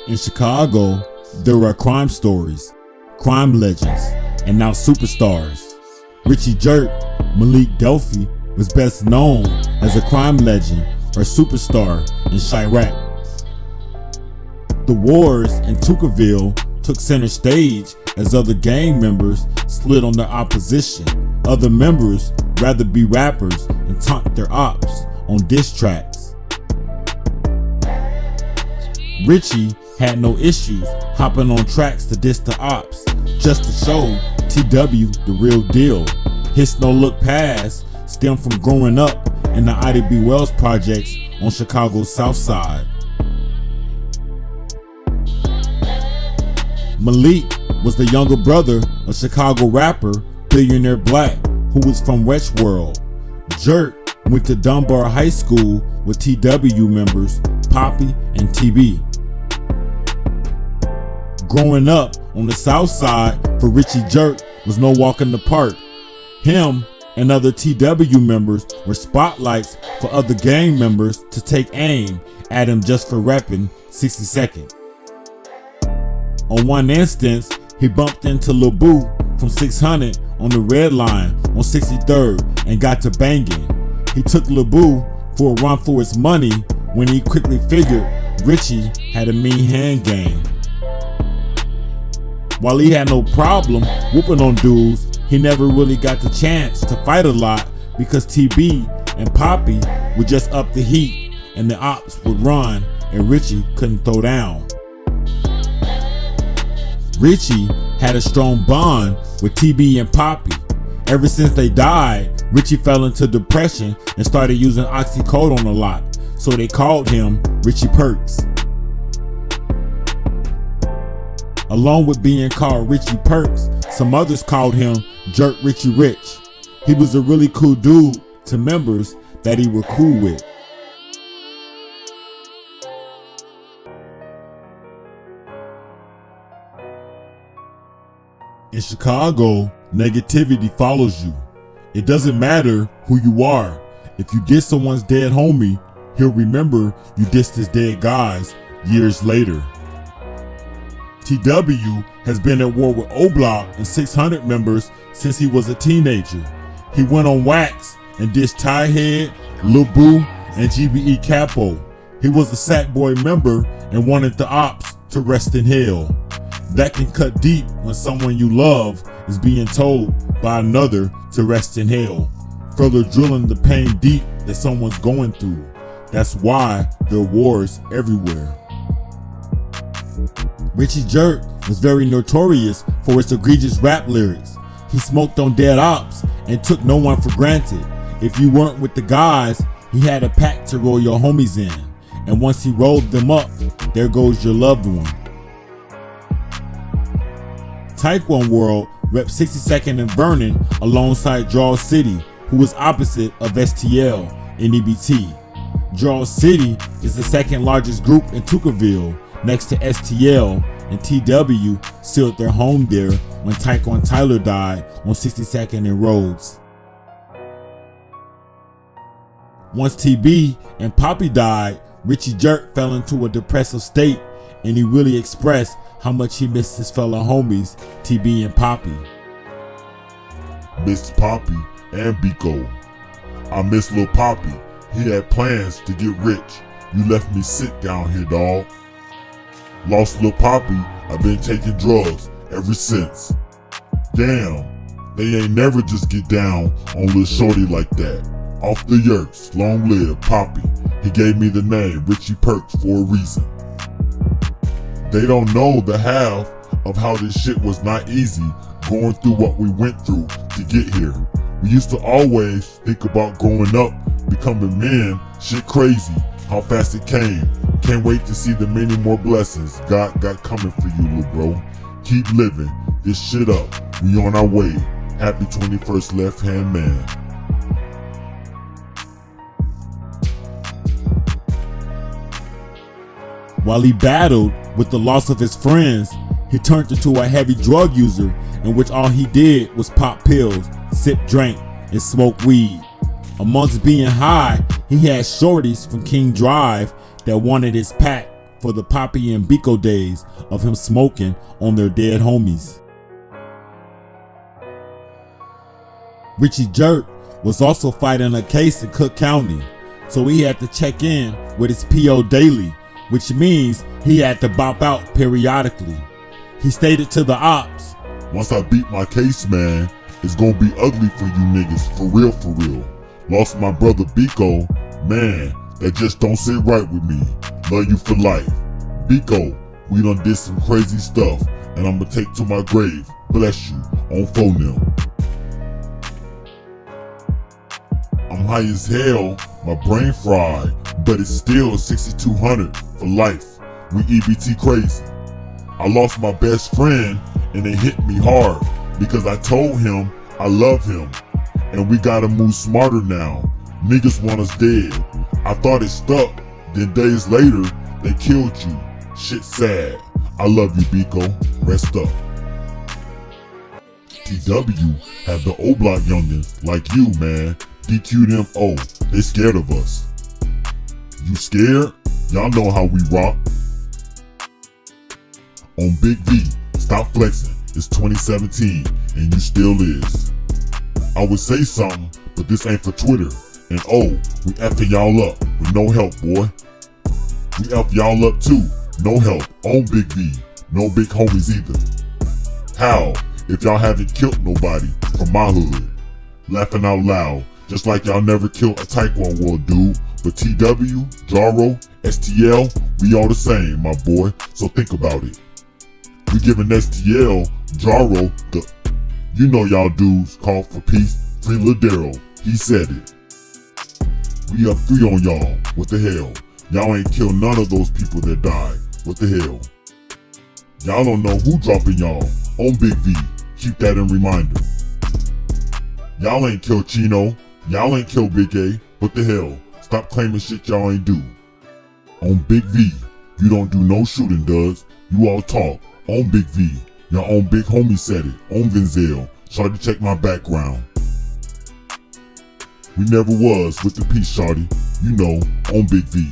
In Chicago, there are crime stories, crime legends, and now superstars. Richie Jerk, Malik Delphi, was best known as a crime legend or superstar in Chirac. The wars in Tuckerville took center stage as other gang members slid on their opposition. Other members rather be rappers and taunt their ops on diss tracks. Richie had no issues hopping on tracks to diss the ops just to show TW the real deal. His no look past stemmed from growing up in the IDB Wells projects on Chicago's South Side. Malik was the younger brother of Chicago rapper Billionaire Black, who was from Westworld. Jerk went to Dunbar High School with TW members Poppy and TB. Growing up on the South Side for Richie Jerk was no walk in the park. Him and other TW members were spotlights for other gang members to take aim at him just for repping 60second. On one instance, he bumped into Lil Boo from 600 on the Red Line on 63rd and got to banging. He took Lil Boo for a run for his money when he quickly figured Richie had a mean hand game. While he had no problem whooping on dudes, he never really got the chance to fight a lot because TB and Poppy would just up the heat and the ops would run and Richie couldn't throw down. Richie had a strong bond with TB and Poppy. Ever since they died, Richie fell into depression and started using oxycodone a lot, so they called him Richie Perks. Along with being called Richie Perks, some others called him Jerk Richie Rich. He was a really cool dude to members that he were cool with. In Chicago, negativity follows you. It doesn't matter who you are. If you diss someone's dead homie, he'll remember you dissed his dead guys years later. TW has been at war with O-Block and 600 members since he was a teenager. He went on wax and dissed Tie-Head, Lil Boo, and GBE Capo. He was a Sackboy member and wanted the ops to rest in hell. That can cut deep when someone you love is being told by another to rest in hell, further drilling the pain deep that someone's going through. That's why there are wars everywhere. Richie Jerk was very notorious for his egregious rap lyrics. He smoked on dead ops and took no one for granted. If you weren't with the guys, he had a pack to roll your homies in. And once he rolled them up, there goes your loved one. Taekwon World repped 62nd and Vernon alongside Draw City, who was opposite of STL and EBT. Draw City is the second largest group in Tuckerville, next to STL, and TW sealed their home there when Taekwon Tyler died on 62nd and Rhodes. Once TB and Poppy died, Richie Jerk fell into a depressive state and he really expressed how much he missed his fellow homies, TB and Poppy. Missed Poppy and Biko. I miss Lil Poppy. He had plans to get rich. You left me sick down here, dawg. Lost Lil Poppy, I've been taking drugs ever since. Damn, they ain't never just get down on Lil Shorty like that. Off the yerks, long live Poppy. He gave me the name Richie Perks for a reason. They don't know the half of how this shit was not easy going through what we went through to get here. We used to always think about growing up, becoming men, shit crazy, how fast it came. Can't wait to see the many more blessings God got coming for you, little bro. Keep living this shit up. We on our way. Happy 21st Left Hand Man. While he battled with the loss of his friends, he turned into a heavy drug user in which all he did was pop pills, sip drink, and smoke weed. Amongst being high, he had shorties from King Drive that wanted his pack for the Poppy and Biko days of him smoking on their dead homies. Richie Jerk was also fighting a case in Cook County, so he had to check in with his PO daily, which means he had to bop out periodically. He stated to the ops, "Once I beat my case, man, it's gonna be ugly for you niggas, for real, for real. Lost my brother Biko, man, that just don't sit right with me. Love you for life. Biko, we done did some crazy stuff, and I'ma take to my grave. Bless you, on phone now." I'm high as hell, my brain fried, but it's still 6200 for life. We EBT crazy. I lost my best friend and it hit me hard because I told him I love him and we gotta move smarter now. Niggas want us dead. I thought it stuck, then days later they killed you. Shit sad. I love you, Biko. Rest up. TW have the O-Block youngins like you, man. DQ them, oh, they scared of us. You scared? Y'all know how we rock. On Big V, stop flexing. It's 2017 and you still is. I would say something, but this ain't for Twitter. And oh, we effing y'all up with no help, boy. We F y'all up too, no help. On Big V, no big homies either. How, if y'all haven't killed nobody from my hood? Laughing out loud, just like y'all never killed a Taekwondo dude. But TW, Jaro, STL, we all the same, my boy, so think about it. We giving STL, Jaro, the, you know y'all dudes call for peace, free Ladero, he said it. We up 3 on y'all, what the hell? Y'all ain't killed none of those people that died, what the hell? Y'all don't know who dropping y'all, on Big V, keep that in reminder. Y'all ain't killed Chino, y'all ain't killed Big A, what the hell? Stop claiming shit y'all ain't do. On Big V, you don't do no shooting, does? You all talk. On Big V, your own big homie said it. On Vinzel, shawty check my background. We never was with the peace, shawty. You know, on Big V.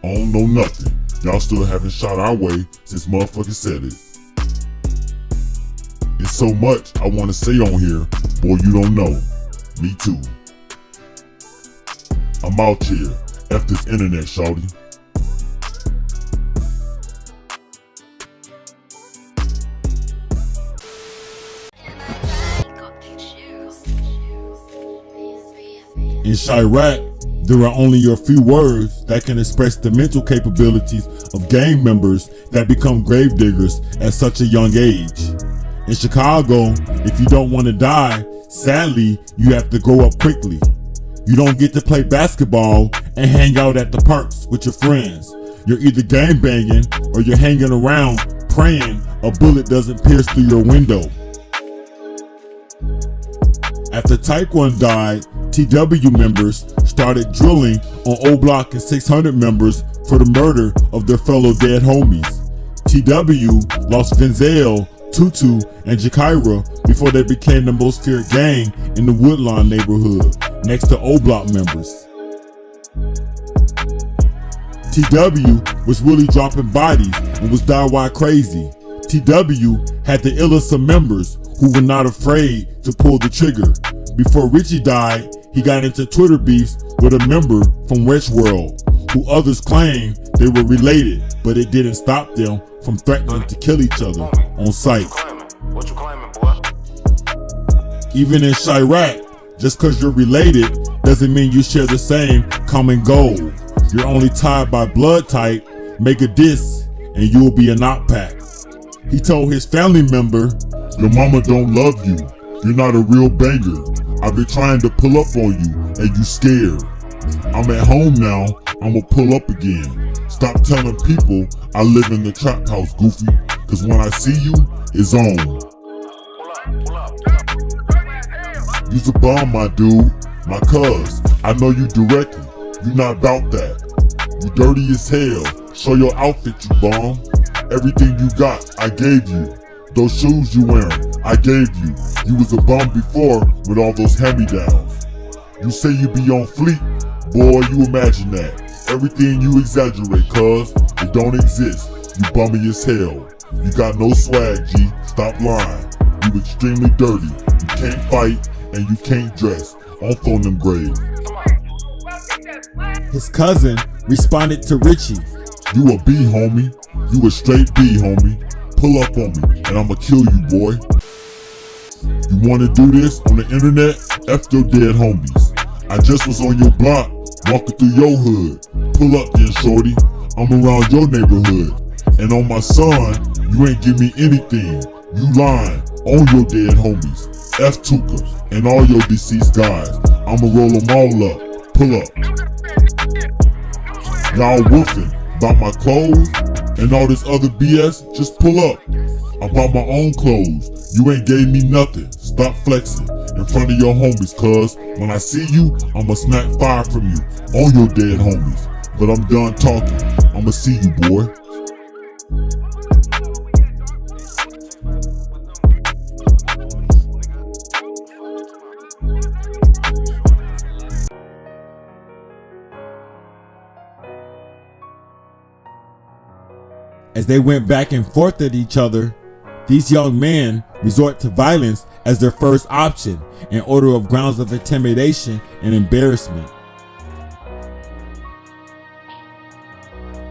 I don't know nothing. Y'all still haven't shot our way since motherfuckers said it. It's so much I want to say on here, boy, you don't know. Me too. I'm out here. F this internet, shawty. In Chirac, there are only a few words that can express the mental capabilities of gang members that become gravediggers at such a young age. In Chicago, if you don't want to die, sadly, you have to grow up quickly. You don't get to play basketball and hang out at the parks with your friends. You're either gang banging or you're hanging around praying a bullet doesn't pierce through your window. After Taekwon died, TW members started drilling on O-Block and 600 members for the murder of their fellow dead homies. TW lost Vinzel, Tutu, and Jakira before they became the most feared gang in the Woodlawn neighborhood, next to O-Block members. TW was really dropping bodies and was downright crazy. TW had the illest of members who were not afraid to pull the trigger. Before Richie died, he got into Twitter beefs with a member from Westworld, who others claimed they were related, but it didn't stop them from threatening to kill each other on sight. What you claiming, boy? Even in Chirac, just cause you're related doesn't mean you share the same common goal. You're only tied by blood type, make a diss, and you'll be an op pack. He told his family member, Your mama don't love you. You're not a real banger. I've been trying to pull up on you and you scared. I'm at home now, I'ma pull up again. Stop telling people I live in the trap house, goofy. Cause when I see you, it's on. You's a bum, my dude. My cuz, I know you directly. You not about that. You dirty as hell. Show your outfit, you bum. Everything you got, I gave you. Those shoes you wearing, I gave you. You was a bum before with all those hand-me-downs. You say you be on fleek, boy, you imagine that. Everything you exaggerate, cuz it don't exist. You bummy as hell. You got no swag, G. Stop lying. You extremely dirty. You can't fight and you can't dress. On phone them grave. His cousin responded to Richie. You a B, homie. You a straight B, homie. Pull up on me and I'ma kill you, boy. You wanna do this on the internet? F your dead homies. I just was on your block, walking through your hood. Pull up then, shorty. I'm around your neighborhood. And on my son, you ain't give me anything. You lying on your dead homies. F Tuka and all your deceased guys. I'ma roll them all up. Pull up. Y'all woofing about my clothes and all this other BS, just pull up. I bought my own clothes. You ain't gave me nothing. Stop flexing in front of your homies, cuz when I see you, I'ma smack fire from you on your dead homies. But I'm done talking. I'ma see you, boy. As they went back and forth at each other, these young men resort to violence as their first option in order of grounds of intimidation and embarrassment.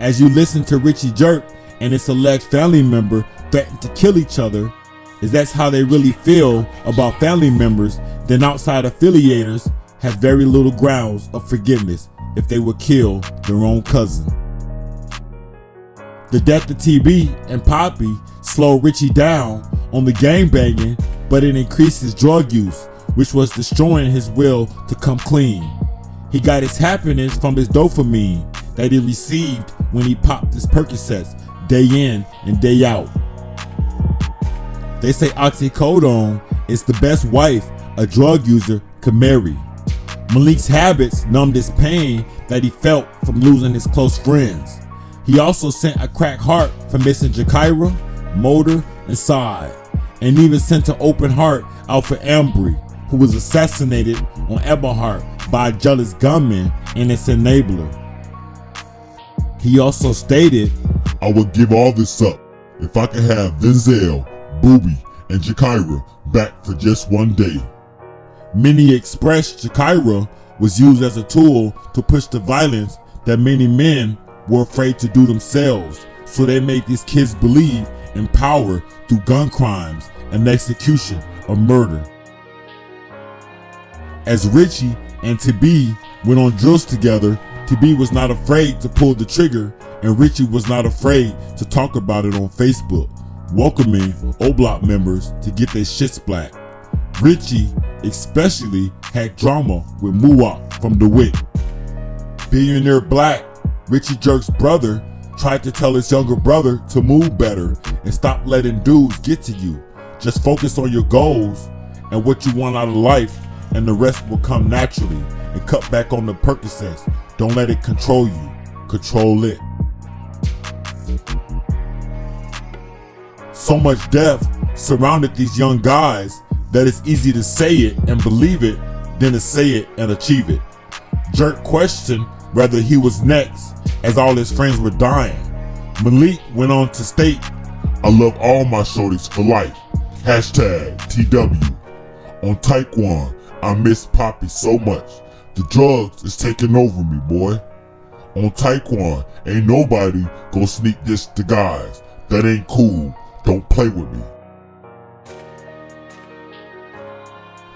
As you listen to Richie Jerk and his select family member threaten to kill each other, as that's how they really feel about family members, then outside affiliators have very little grounds of forgiveness if they would kill their own cousin. The death of TB and Poppy slowed Richie down on the gangbanging, but it increased his drug use, which was destroying his will to come clean. He got his happiness from his dopamine that he received when he popped his Percocets day in and day out. They say oxycodone is the best wife a drug user could marry. Malik's habits numbed his pain that he felt from losing his close friends. He also sent a cracked heart for missing Jakira, Motor, and Side, and even sent an open heart out for Ambry, who was assassinated on Eberhart by a jealous gunman and its enabler. He also stated, I would give all this up if I could have Denzel, Booby, and Jakira back for just one day. Many expressed Jakira was used as a tool to push the violence that many men were afraid to do themselves, so they made these kids believe in power through gun crimes and execution or murder. As Richie and TB went on drills together, TB was not afraid to pull the trigger and Richie was not afraid to talk about it on Facebook, welcoming O-Block members to get their shit splat. Richie especially had drama with Muwak from DeWitt. Billionaire Black, Richie Jerk's brother, tried to tell his younger brother to move better and stop letting dudes get to you. Just focus on your goals and what you want out of life, and the rest will come naturally. And cut back on the Percocets. Don't let it control you. Control it. So much death surrounded these young guys that it's easy to say it and believe it than to say it and achieve it. Jerk questioned whether he was next, as all his friends were dying. Malik went on to state, I love all my shorties for life. Hashtag TW. On Taekwon, I miss Poppy so much. The drugs is taking over me, boy. On Taekwon, ain't nobody gonna sneak this to guys. That ain't cool. Don't play with me.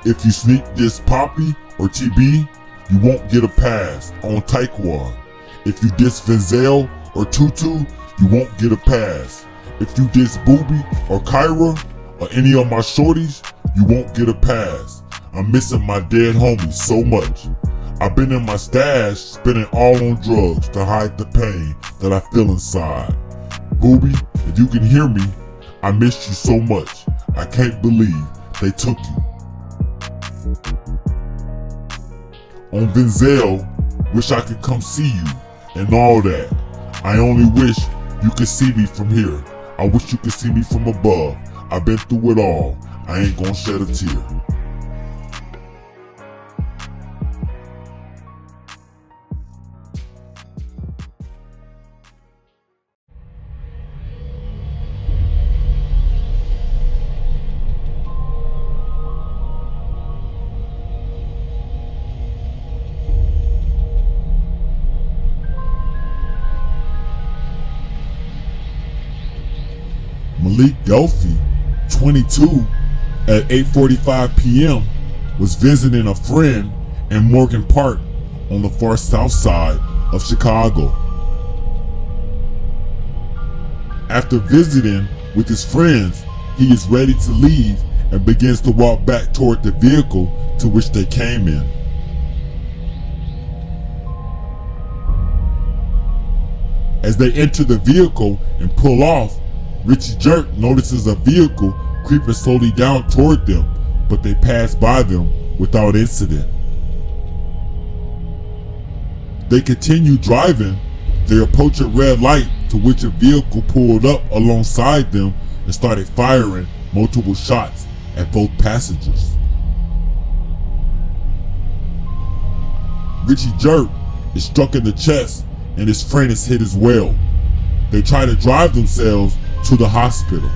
If you sneak this Poppy or TB, you won't get a pass on Taekwon. If you diss Vinzel or Tutu, you won't get a pass. If you diss Booby or Kyra, or any of my shorties, you won't get a pass. I'm missing my dead homies so much. I've been in my stash, spending all on drugs to hide the pain that I feel inside. Booby, if you can hear me, I missed you so much. I can't believe they took you. On Vinzel, wish I could come see you and all that. I only wish you could see me from here. I wish you could see me from above. I've been through it all. I ain't gonna shed a tear. Malik Delphi, 22, at 8:45 p.m. was visiting a friend in Morgan Park on the far south side of Chicago. After visiting with his friends, he is ready to leave and begins to walk back toward the vehicle to which they came in. As they enter the vehicle and pull off, Richie Jerk notices a vehicle creeping slowly down toward them, but they pass by them without incident. They continue driving. They approach a red light to which a vehicle pulled up alongside them and started firing multiple shots at both passengers. Richie Jerk is struck in the chest and his friend is hit as well. They try to drive themselves to the hospital.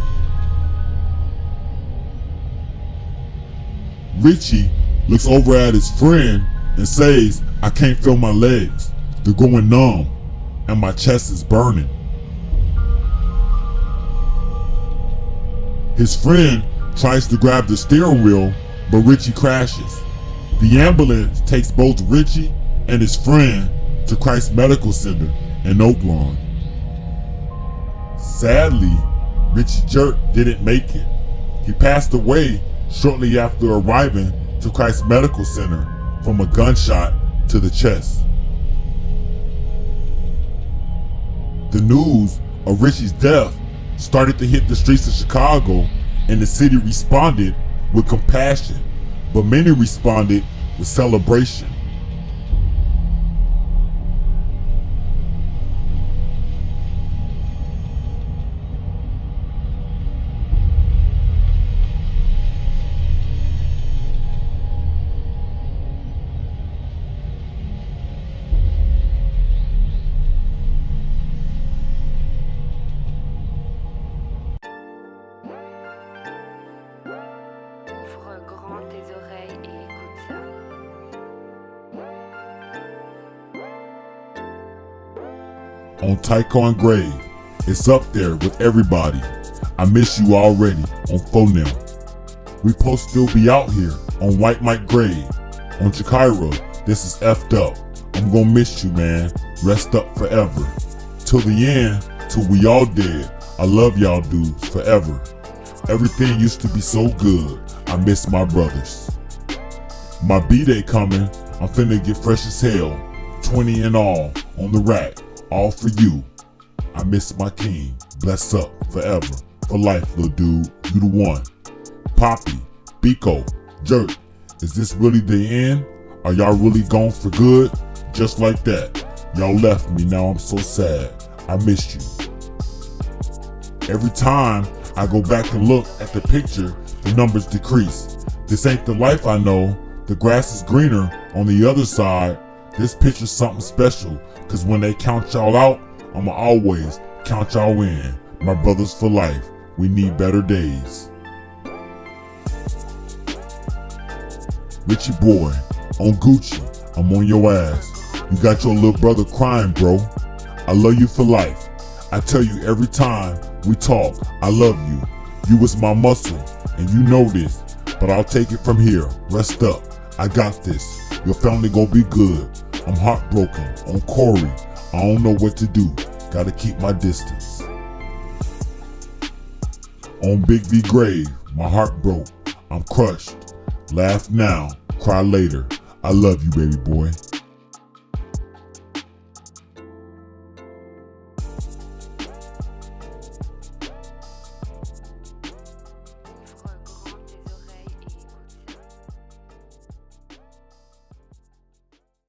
Richie looks over at his friend and says, "I can't feel my legs. They're going numb and my chest is burning." His friend tries to grab the steering wheel, but Richie crashes. The ambulance takes both Richie and his friend to Christ Medical Center in Oaklawn. Sadly, Richie Jerk didn't make it. He passed away shortly after arriving to Christ Medical Center from a gunshot to the chest. The news of Richie's death started to hit the streets of Chicago, and the city responded with compassion, but many responded with celebration. Ouvre grand tes oreilles et écoute ça. On Tycon Grave, it's up there with everybody. I miss you already on Phonem. We post still be out here on White Mike Grave. On Chikira, this is effed up. I'm gonna miss you, man. Rest up forever. Till the end, till we all dead. I love y'all dudes forever. Everything used to be so good. I miss my brothers. My B-Day coming. I'm finna get fresh as hell. 20 in all on the rack. All for you. I miss my king. Bless up forever. For life, little dude. You the one. Poppy, Biko, Jerk. Is this really the end? Are y'all really gone for good? Just like that. Y'all left me. Now I'm so sad. I missed you. Every time I go back and look at the picture, the numbers decrease. This ain't the life I know. The grass is greener on the other side. This picture's something special, cause when they count y'all out, I'ma always count y'all in. My brothers for life. We need better days. Richie boy, on Gucci, I'm on your ass. You got your little brother crying, bro. I love you for life. I tell you every time we talk, I love you. You was my muscle, and you know this, but I'll take it from here. Rest up. I got this. Your family gonna be good. I'm heartbroken on Corey. I don't know what to do. Gotta keep my distance. On Big V Grave, My heart broke. I'm crushed. Laugh now, cry later. I love you, baby boy.